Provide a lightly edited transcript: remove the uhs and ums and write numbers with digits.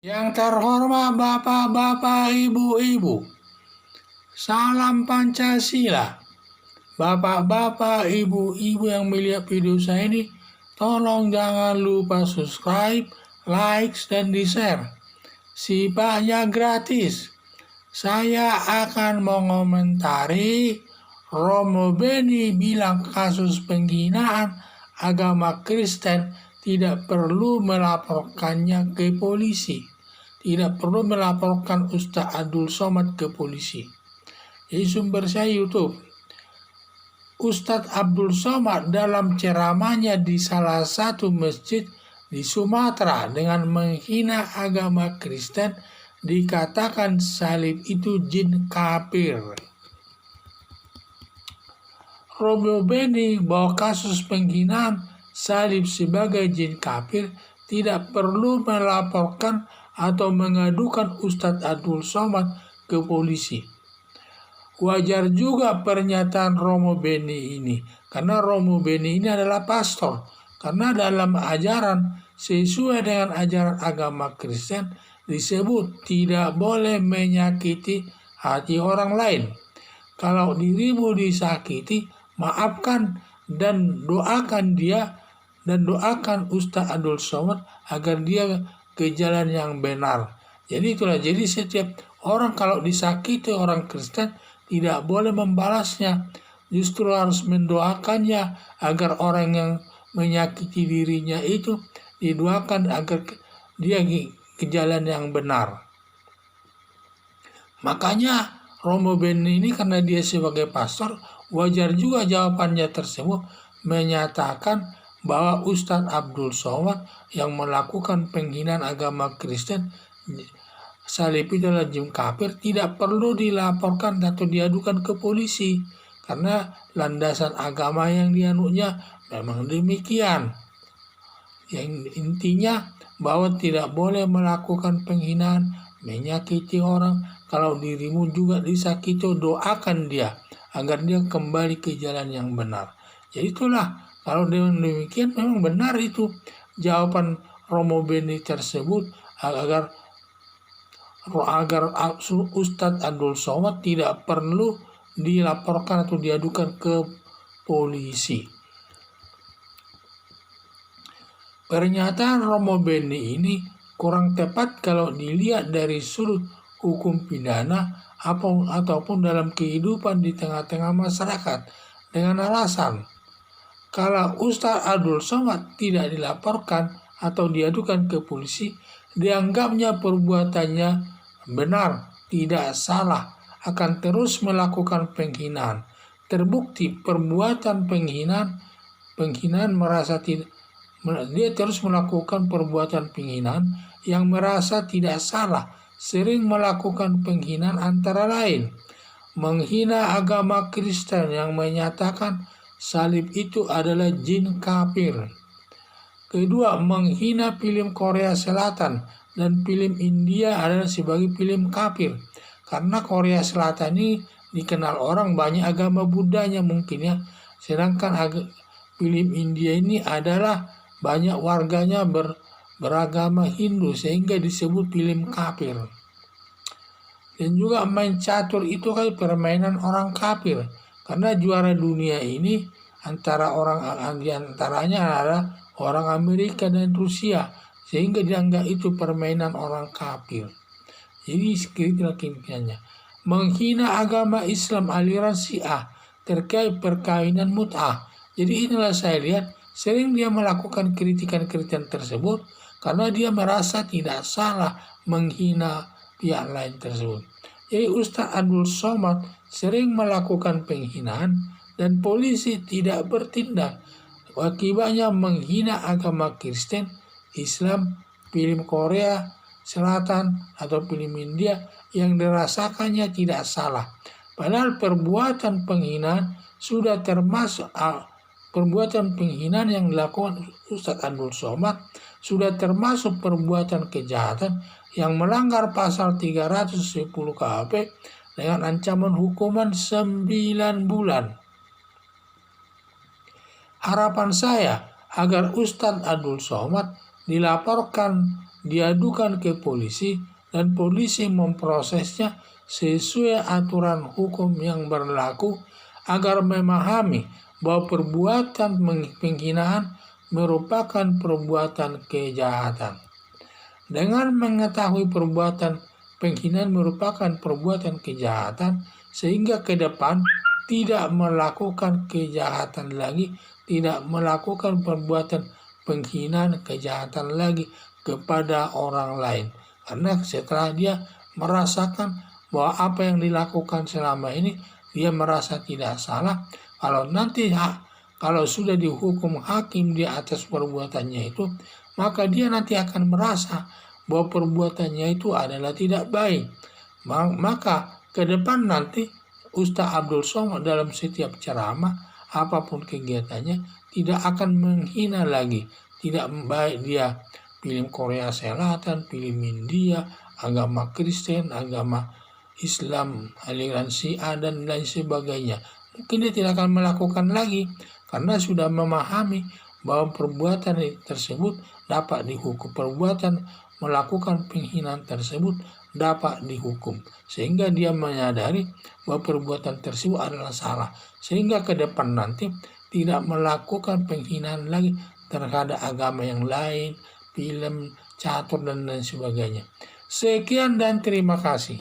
Yang terhormat Bapak-Bapak, Ibu-Ibu, salam Pancasila. Bapak-Bapak, Ibu-Ibu yang melihat video saya ini, tolong jangan lupa subscribe, like, dan di-share. Sifatnya gratis. Saya akan mengomentari Romo Beni bilang kasus penghinaan agama Kristen tidak perlu melaporkannya ke polisi. Tidak perlu melaporkan Ustaz Abdul Somad ke polisi. Jadi sumber saya YouTube. Ustadz Abdul Somad dalam ceramahnya di salah satu masjid di Sumatera dengan menghina agama Kristen dikatakan salib itu jin kafir. Romo Beni bahwa kasus penghinaan salib sebagai jin kafir tidak perlu melaporkan atau mengadukan Ustadz Abdul Somad ke polisi. Wajar juga pernyataan Romo Beni ini, karena Romo Beni ini adalah pastor. Karena dalam ajaran sesuai dengan ajaran agama Kristen disebut tidak boleh menyakiti hati orang lain. Kalau dirimu disakiti, maafkan dan doakan dia dan doakan Ustaz Abdul Somad agar dia ke jalan yang benar. Jadi itulah, jadi setiap orang kalau disakiti orang Kristen tidak boleh membalasnya, justru harus mendoakannya agar orang yang menyakiti dirinya itu didoakan agar dia ke jalan yang benar. Makanya Romo Beni ini karena dia sebagai pastor, wajar juga jawabannya tersebut menyatakan bahwa Ustadz Abdul Somad yang melakukan penghinaan agama Kristen salib itu adalah jin kafir tidak perlu dilaporkan atau diadukan ke polisi karena landasan agama yang dianutnya memang demikian. Yang intinya bahwa tidak boleh melakukan penghinaan, menyakiti orang. Kalau dirimu juga disakiti, doakan dia agar dia kembali ke jalan yang benar. Jadi itulah, kalau demikian memang benar itu jawaban Romo Beni tersebut agar Ustadz Abdul Somad tidak perlu dilaporkan atau diadukan ke polisi. Pernyataan Romo Beni ini kurang tepat kalau dilihat dari sudut hukum pidana ataupun dalam kehidupan di tengah-tengah masyarakat dengan alasan kalau Ustadz Abdul Somad tidak dilaporkan atau diadukan ke polisi, dianggapnya perbuatannya benar, tidak salah, akan terus melakukan penghinaan. Terbukti perbuatan penghinaan merasa tidak, dia terus melakukan perbuatan penghinaan yang merasa tidak salah, sering melakukan penghinaan antara lain menghina agama Kristen yang menyatakan salib itu adalah jin kafir. Kedua, menghina film Korea Selatan dan film India adalah sebagai film kafir. Karena Korea Selatan ini dikenal orang banyak agama Buddhanya mungkin ya. Sedangkan film India ini adalah banyak warganya beragama Hindu sehingga disebut film kafir. Dan juga main catur itu kan permainan orang kafir. Karena juara dunia ini antaranya adalah orang Amerika dan Rusia, sehingga dianggap itu permainan orang kafir. Jadi itulah kimpiannya. Menghina agama Islam aliran Syiah terkait perkawinan mut'ah. Jadi inilah saya lihat sering dia melakukan kritikan-kritikan tersebut karena dia merasa tidak salah menghina pihak lain tersebut. Jadi Ustadz Abdul Somad sering melakukan penghinaan dan polisi tidak bertindak. Akibatnya menghina agama Kristen, Islam, film Korea Selatan atau film India yang dirasakannya tidak salah. Padahal perbuatan penghinaan sudah termasuk perbuatan penghinaan yang dilakukan Ustadz Abdul Somad sudah termasuk perbuatan kejahatan yang melanggar pasal 310 KUHP dengan ancaman hukuman 9 bulan. Harapan saya agar Ustadz Abdul Somad dilaporkan diadukan ke polisi dan polisi memprosesnya sesuai aturan hukum yang berlaku agar memahami bahwa perbuatan penghinaan merupakan perbuatan kejahatan. Dengan mengetahui perbuatan penghinaan merupakan perbuatan kejahatan, sehingga ke depan tidak melakukan kejahatan lagi, tidak melakukan perbuatan penghinaan kejahatan lagi kepada orang lain. Karena setelah dia merasakan bahwa apa yang dilakukan selama ini, dia merasa tidak salah. Kalau sudah dihukum hakim di atas perbuatannya itu, maka dia nanti akan merasa bahwa perbuatannya itu adalah tidak baik. Maka ke depan nanti Ustaz Abdul Somad dalam setiap ceramah, apapun kegiatannya, tidak akan menghina lagi. Tidak baik dia film Korea Selatan, film India, agama Kristen, agama Islam, aliran Syiah, dan lain sebagainya. Mungkin dia tidak akan melakukan lagi, karena sudah memahami bahwa perbuatan tersebut dapat dihukum. Perbuatan melakukan penghinaan tersebut dapat dihukum. Sehingga dia menyadari bahwa perbuatan tersebut adalah salah. Sehingga ke depan nanti tidak melakukan penghinaan lagi terhadap agama yang lain, film, catur, dan lain sebagainya. Sekian dan terima kasih.